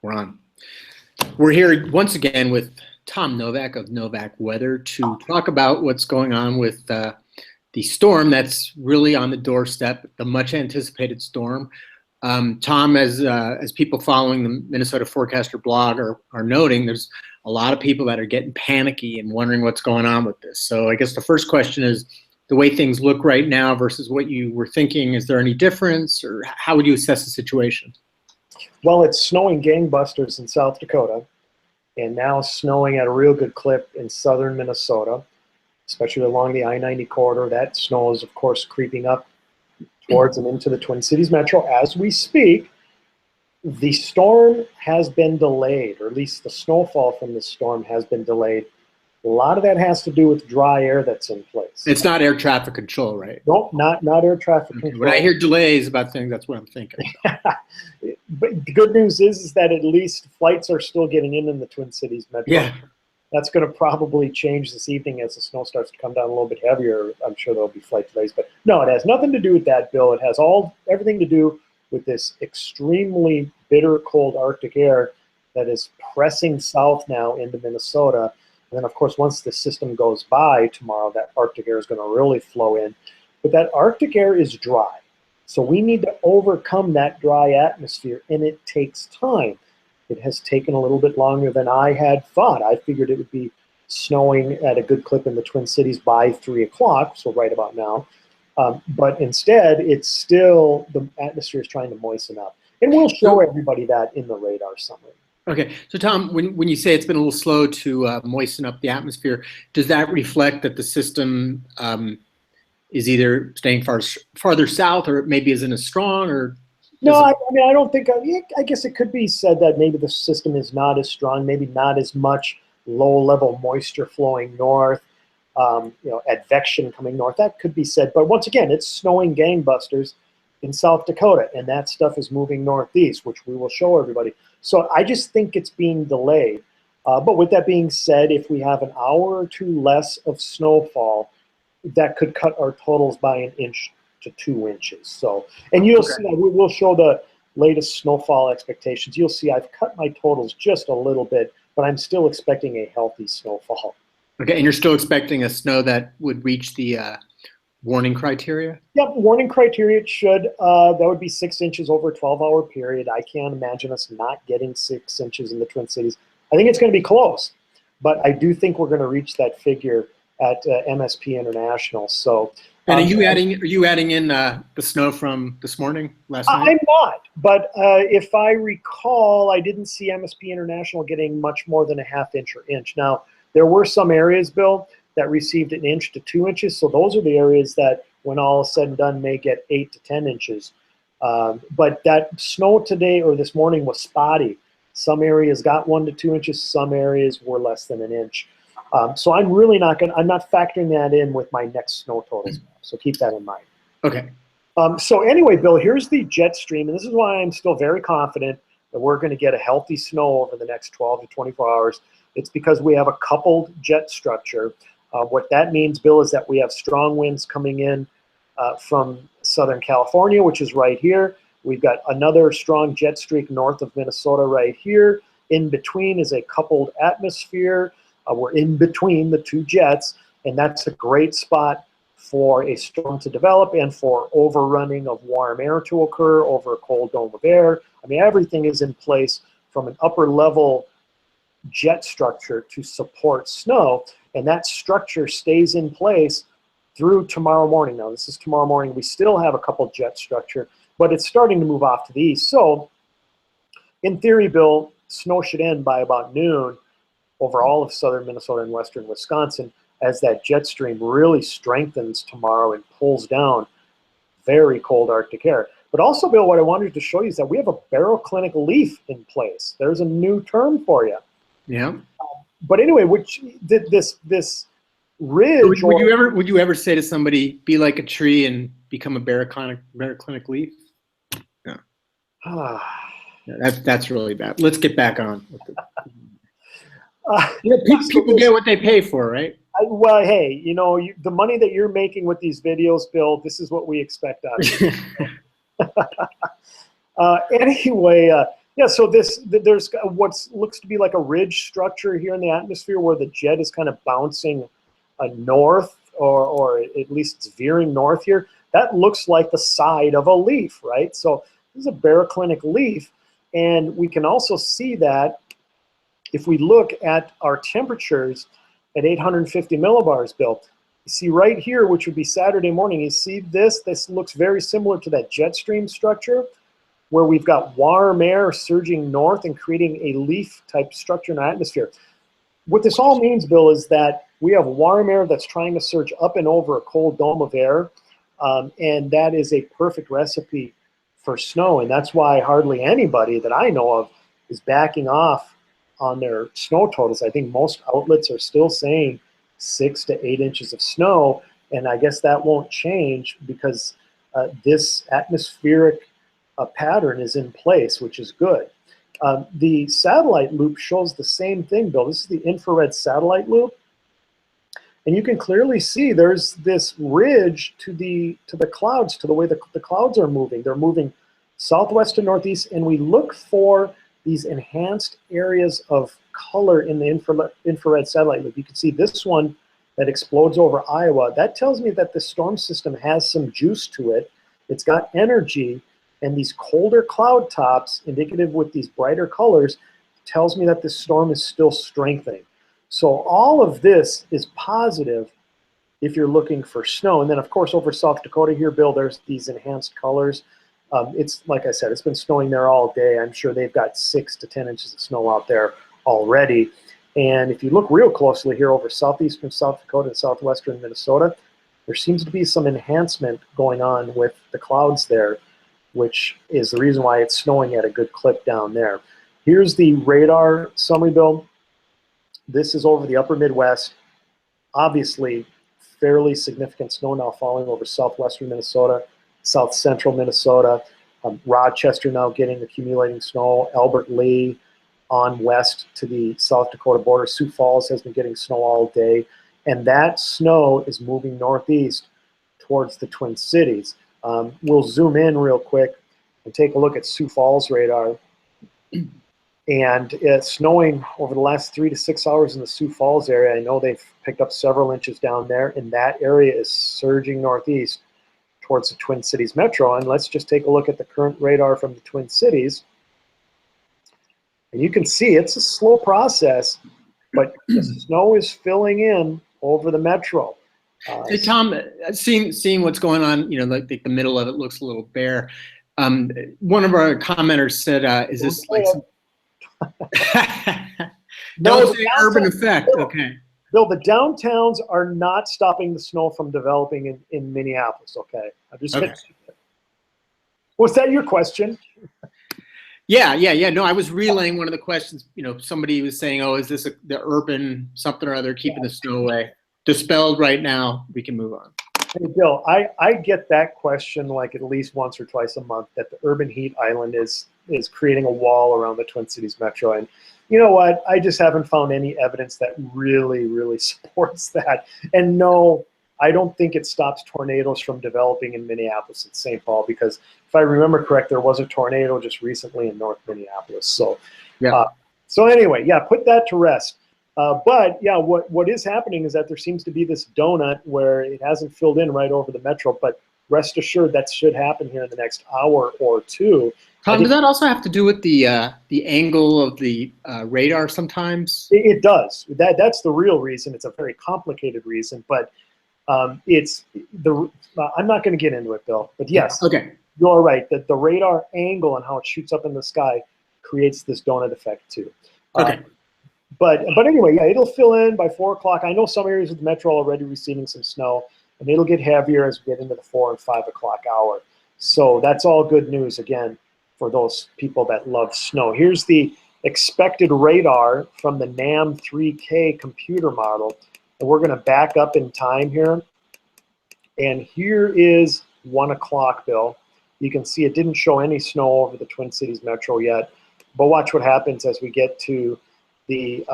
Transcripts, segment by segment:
We're on. We're here once again with Tom Novak of Novak Weather to talk about what's going on with the storm that's really on the doorstep, the much anticipated storm. Tom, as people following the Minnesota Forecaster blog are noting, there's a lot of people that are getting panicky and wondering what's going on with this. So I guess the first question is, the way things look right now versus what you were thinking, is there any difference, or how would you assess the situation? Well, it's snowing gangbusters in South Dakota, and now snowing at a real good clip in southern Minnesota, especially along the I-90 corridor. That snow is, of course, creeping up towards and into the Twin Cities metro as we speak. The storm has been delayed, or at least the snowfall from the storm has been delayed. A lot of that has to do with dry air that's in place. It's not air traffic control, right? Nope, not air traffic control. When I hear delays about things, that's what I'm thinking. But the good news is that at least flights are still getting in the Twin Cities metro. Yeah. That's going to probably change this evening as the snow starts to come down a little bit heavier. I'm sure there'll be flight delays. But no, it has nothing to do with that, Bill. It has everything to do with this extremely bitter cold Arctic air that is pressing south now into Minnesota. And then, of course, once the system goes by tomorrow, that Arctic air is going to really flow in. But that Arctic air is dry. So we need to overcome that dry atmosphere, and it takes time. It has taken a little bit longer than I had thought. I figured it would be snowing at a good clip in the Twin Cities by 3 o'clock, so right about now. But instead, it's still, the atmosphere is trying to moisten up. And we'll show everybody that in the radar summary. Okay, so Tom, when you say it's been a little slow to moisten up the atmosphere, does that reflect that the system is either staying farther south, or maybe isn't as strong, or? No, I mean, I don't think, I guess it could be said that maybe the system is not as strong, maybe not as much low-level moisture flowing north, advection coming north. That could be said. But once again, it's snowing gangbusters in South Dakota, and that stuff is moving northeast, which we will show everybody. So I just think it's being delayed. But with that being said, if we have an hour or two less of snowfall, that could cut our totals by 1 inch to 2 inches. So, and you'll see, we'll show the latest snowfall expectations. You'll see I've cut my totals just a little bit, but I'm still expecting a healthy snowfall. Okay, and you're still expecting a snow that would reach the warning criteria? Yep, warning criteria, it should. That would be 6 inches over a 12-hour period. I can't imagine us not getting 6 inches in the Twin Cities. I think it's going to be close, but I do think we're going to reach that figure at MSP International. So, and are you adding in the snow from this morning, last night? I'm not, but if I recall, I didn't see MSP International getting much more than a ½ inch or inch. Now, there were some areas, Bill, that received 1 inch to 2 inches. So those are the areas that, when all is said and done, may get 8 to 10 inches. But that snow today or this morning was spotty. Some areas got 1 to 2 inches. Some areas were less than 1 inch. So I'm really not I'm not factoring that in with my next snow totals. So keep that in mind. Okay. So anyway, Bill, here's the jet stream, and this is why I'm still very confident that we're going to get a healthy snow over the next 12 to 24 hours. It's because we have a coupled jet structure. What that means, Bill, is that we have strong winds coming in from Southern California, which is right here. We've got another strong jet streak north of Minnesota right here. In between is a coupled atmosphere. We're in between the two jets, and that's a great spot for a storm to develop and for overrunning of warm air to occur over a cold dome of air. I mean, everything is in place from an upper level jet structure to support snow, and that structure stays in place through tomorrow morning. Now, this is tomorrow morning. We still have a couple jet structure, but it's starting to move off to the east. So, in theory, Bill, snow should end by about noon over all of southern Minnesota and western Wisconsin as that jet stream really strengthens tomorrow and pulls down very cold Arctic air. But also, Bill, what I wanted to show you is that we have a baroclinic leaf in place. There's a new term for you. Yeah. But anyway, this ridge. So would you ever say to somebody, be like a tree and become a baroclinic leaf? No. That's really bad. Let's get back on. People get what they pay for, right? Well, hey, the money that you're making with these videos, Bill, this is what we expect out of you. Anyway, Yeah, so there's what looks to be like a ridge structure here in the atmosphere where the jet is kind of bouncing north, or at least it's veering north here. That looks like the side of a leaf, right? So this is a baroclinic leaf, and we can also see that if we look at our temperatures at 850 millibars, Bill, you see right here, which would be Saturday morning, you see this? This looks very similar to that jet stream structure, where we've got warm air surging north and creating a leaf-type structure in our atmosphere. What this all means, Bill, is that we have warm air that's trying to surge up and over a cold dome of air, and that is a perfect recipe for snow, and that's why hardly anybody that I know of is backing off on their snow totals. I think most outlets are still saying 6 to 8 inches of snow, and I guess that won't change because this atmospheric pattern is in place, which is good. The satellite loop shows the same thing, Bill. This is the infrared satellite loop. And you can clearly see there's this ridge to the clouds, to the way the clouds are moving. They're moving southwest to northeast, and we look for these enhanced areas of color in the infrared satellite loop. You can see this one that explodes over Iowa. That tells me that the storm system has some juice to it. It's got energy, and these colder cloud tops, indicative with these brighter colors, tells me that this storm is still strengthening. So all of this is positive if you're looking for snow. And then, of course, over South Dakota here, Bill, there's these enhanced colors. It's, like I said, it's been snowing there all day. I'm sure they've got 6 to 10 inches of snow out there already. And if you look real closely here over southeastern South Dakota and southwestern Minnesota, there seems to be some enhancement going on with the clouds there, which is the reason why it's snowing at a good clip down there. Here's the radar summary, Bill. This is over the upper Midwest. Obviously, fairly significant snow now falling over southwestern Minnesota, south central Minnesota. Rochester now getting accumulating snow. Albert Lee on west to the South Dakota border. Sioux Falls has been getting snow all day. And that snow is moving northeast towards the Twin Cities. We'll zoom in real quick and take a look at Sioux Falls radar. And it's snowing over the last 3 to 6 hours in the Sioux Falls area. I know they've picked up several inches down there, and that area is surging northeast towards the Twin Cities metro. And let's just take a look at the current radar from the Twin Cities. And you can see it's a slow process, but the snow is filling in over the metro. Hey, Tom, seeing what's going on, you know, like the middle of it looks a little bare. One of our commenters said, is this like some... No, Don't say urban effect, okay. Bill, the downtowns are not stopping the snow from developing in Minneapolis, okay? I'm just Okay. Was that your question? Yeah. No, I was relaying one of the questions. You know, somebody was saying, "Oh, is this the urban something or other keeping the snow away?" Dispelled right now. We can move on. Hey, Bill, I get that question like at least once or twice a month, that the urban heat island is creating a wall around the Twin Cities metro. And you know what? I just haven't found any evidence that really supports that. And no, I don't think it stops tornadoes from developing in Minneapolis and St. Paul, because if I remember correct, there was a tornado just recently in North Minneapolis. So, Yeah. So anyway, yeah, put that to rest. But yeah, what is happening is that there seems to be this donut where it hasn't filled in right over the metro, but rest assured that should happen here in the next hour or two. Tom, does that also have to do with the angle of the radar sometimes? It does. That's the real reason. It's a very complicated reason, but it's the. I'm not going to get into it, Bill. But yes, okay, you're right. That the radar angle and how it shoots up in the sky creates this donut effect too. Okay. But anyway, yeah, it'll fill in by 4 o'clock. I know some areas of the metro are already receiving some snow, and it'll get heavier as we get into the 4 and 5 o'clock hour. So that's all good news, again, for those people that love snow. Here's the expected radar from the NAM 3K computer model. And we're going to back up in time here. And here is 1 o'clock, Bill. You can see it didn't show any snow over the Twin Cities metro yet. But watch what happens as we get to the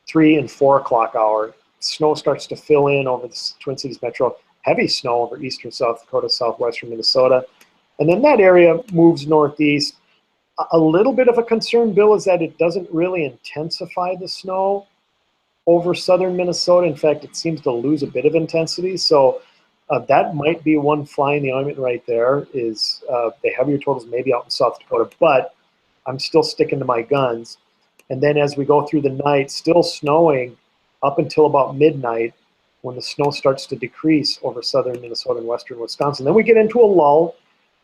3 and 4 o'clock hour. Snow starts to fill in over the Twin Cities metro. Heavy snow over eastern South Dakota, southwestern Minnesota. And then that area moves northeast. A little bit of a concern, Bill, is that it doesn't really intensify the snow over southern Minnesota. In fact, it seems to lose a bit of intensity. So that might be one fly in the ointment right there, is the heavier totals maybe out in South Dakota, but I'm still sticking to my guns. And then as we go through the night, still snowing up until about midnight, when the snow starts to decrease over southern Minnesota and western Wisconsin. Then we get into a lull.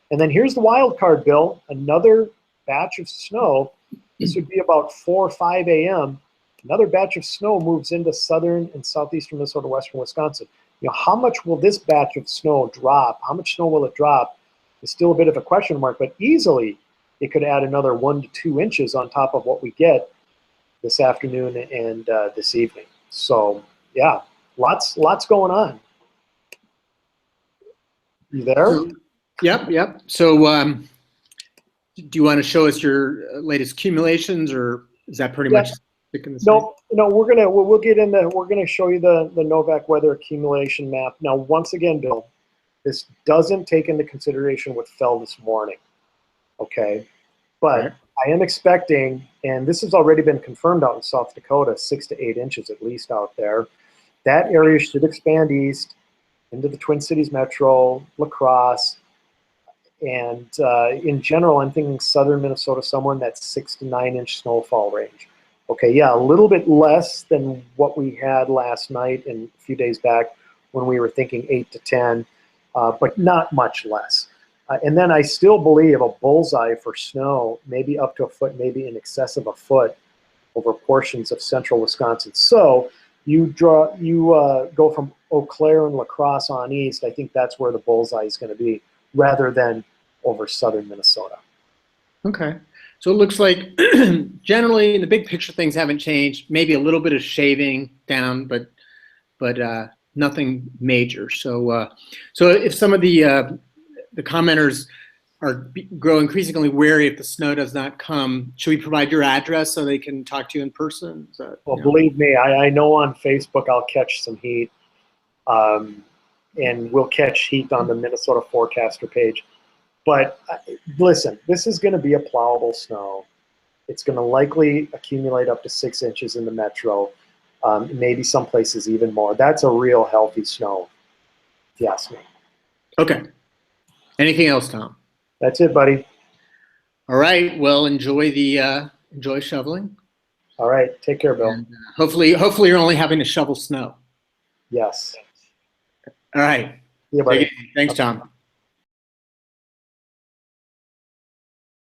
And then here's the wild card, Bill. Another batch of snow. This would be about 4 or 5 a.m. Another batch of snow moves into southern and southeastern Minnesota, western Wisconsin. You know, how much will this batch of snow drop? How much snow will it drop? Is still a bit of a question mark, but easily it could add another 1 to 2 inches on top of what we get this afternoon and this evening. So yeah, lots going on. You there? Yep. So do you want to show us your latest accumulations, or is that pretty much sticking the same? No, we'll get into, we're gonna show you the Novak weather accumulation map. Now, once again, Bill, this doesn't take into consideration what fell this morning, okay? But right. I am expecting, and this has already been confirmed out in South Dakota, 6 to 8 inches at least out there. That area should expand east into the Twin Cities metro, La Crosse, and in general, I'm thinking southern Minnesota, somewhere in that 6 to 9 inch snowfall range. Okay, yeah, a little bit less than what we had last night and a few days back when we were thinking 8 to 10, but not much less. And then I still believe a bullseye for snow, maybe up to a foot, maybe in excess of a foot over portions of central Wisconsin. So you go from Eau Claire and La Crosse on east. I think that's where the bullseye is going to be, rather than over southern Minnesota. Okay. So it looks like generally in the big picture things haven't changed. Maybe a little bit of shaving down, but nothing major. So so if some of the commenters grow increasingly wary if the snow does not come, should we provide your address so they can talk to you in person? Well, believe me, I know on Facebook I'll catch some heat, and we'll catch heat on the Minnesota Forecaster page. But listen, this is going to be a plowable snow. It's going to likely accumulate up to 6 inches in the metro, maybe some places even more. That's a real healthy snow, if you ask me. Okay. Anything else, Tom? That's it, buddy. All right. Well, enjoy shoveling. All right. Take care, Bill. And, hopefully you're only having to shovel snow. Yes. All right. Yeah, buddy. Thanks, Tom.